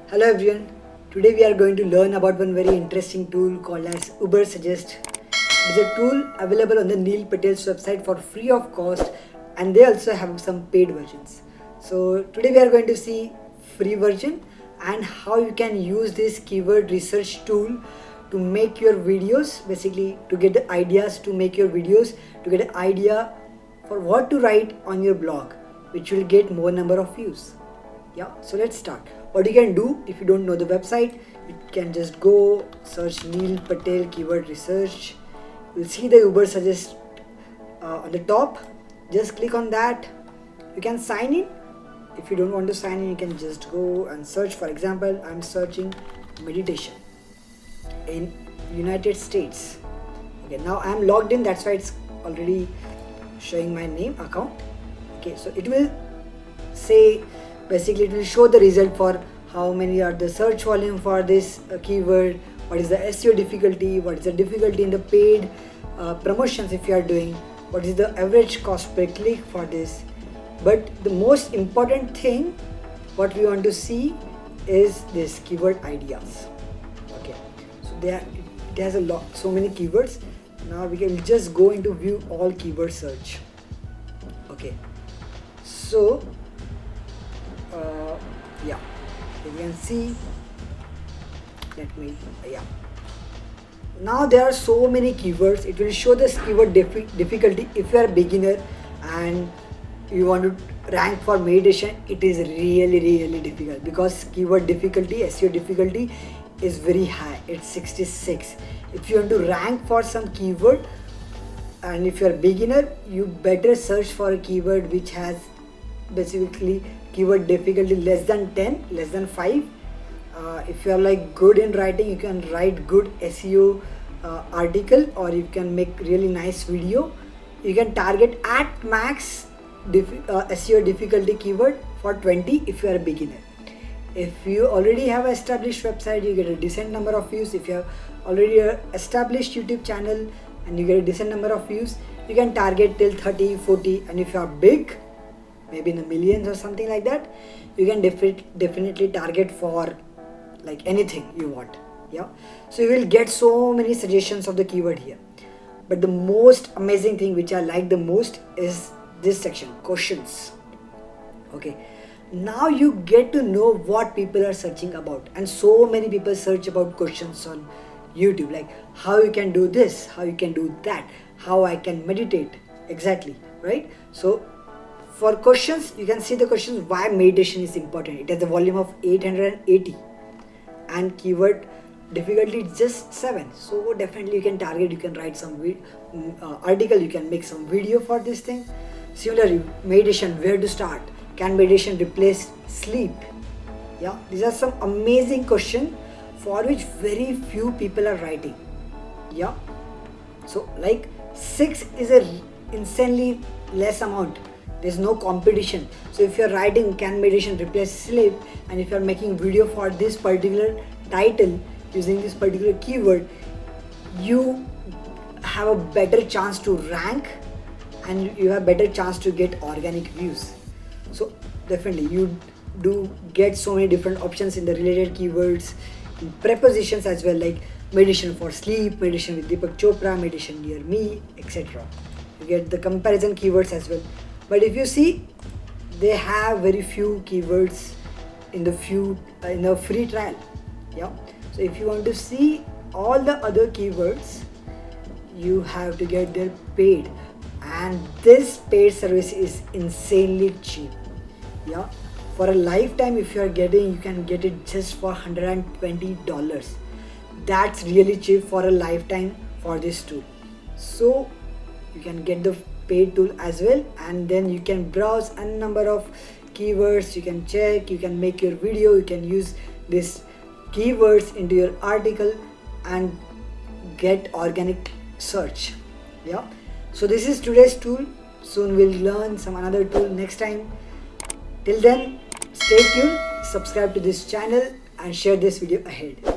Hello everyone, today we are going to learn about one very interesting tool called as UberSuggest. It is a tool available on the Neil Patel's website for free of cost, and they also have some paid versions. So today we are going to see free version and how you can use this keyword research tool to make your videos, basically to get the ideas to make your videos, to get an idea for what to write on your blog, which will get more number of views. Yeah, so let's start. What you can do if you don't know the website, you can just go search Neil Patel keyword research. You'll see the UberSuggest on the top. Just click on that. You can sign in. If you don't want to sign in, you can just go and search. For example, I'm searching meditation in United States. Okay, now I'm logged in, that's why it's already showing my name account. Okay, so it will say, basically it will show the result for how many are the search volume for this keyword, what is the SEO difficulty, what is the difficulty in the paid promotions if you are doing, what is the average cost per click for this. But the most important thing what we want to see is this keyword ideas. Okay, so it has a lot, so many keywords. Now we can just go into view all keyword search. Okay, so yeah, you can see, now there are so many keywords. It will show this keyword difficulty. If you are a beginner and you want to rank for meditation, it is really difficult because keyword difficulty, SEO difficulty is very high. It's 66. If you want to rank for some keyword, and if you are a beginner, you better search for a keyword which has basically keyword difficulty less than 10, less than 5. If you are like good in writing, you can write good SEO article, or you can make really nice video. You can target at max SEO difficulty keyword for 20 if you are a beginner. If you already have an established website, you get a decent number of views. If you have already an established YouTube channel and you get a decent number of views, you can target till 30, 40, and if you are big, maybe in the millions or something like that, you can definitely target for like anything you want. Yeah, so you will get so many suggestions of the keyword here. But the most amazing thing which I like the most is this section, questions. Okay, now you get to know what people are searching about, and so many people search about questions on YouTube, like how you can do this, how you can do that, how I can meditate, exactly, right? So for questions, you can see the questions why meditation is important. It has a volume of 880 and keyword difficulty is just 7. So definitely you can target, you can write some article, you can make some video for this thing. Similarly, meditation, where to start? Can meditation replace sleep? Yeah, these are some amazing questions for which very few people are writing. Yeah, so like 6 is a insanely less amount. There's no competition. So if you're writing can meditation replace sleep, and if you're making video for this particular title using this particular keyword, you have a better chance to rank and you have better chance to get organic views. So definitely you do get so many different options in the related keywords, in prepositions as well, like meditation for sleep, meditation with Deepak Chopra, meditation near me, etc. You get the comparison keywords as well. But if you see, they have very few keywords in the free trial. Yeah, so if you want to see all the other keywords, you have to get their paid, and this paid service is insanely cheap. Yeah, for a lifetime, if you are getting, you can get it just for $120. That's really cheap for a lifetime for this tool. So you can get the paid tool as well, and then you can browse a number of keywords, you can check, you can make your video, you can use these keywords into your article and get organic search. Yeah, so this is today's tool. Soon we'll learn some another tool next time. Till then, stay tuned, subscribe to this channel and share this video ahead.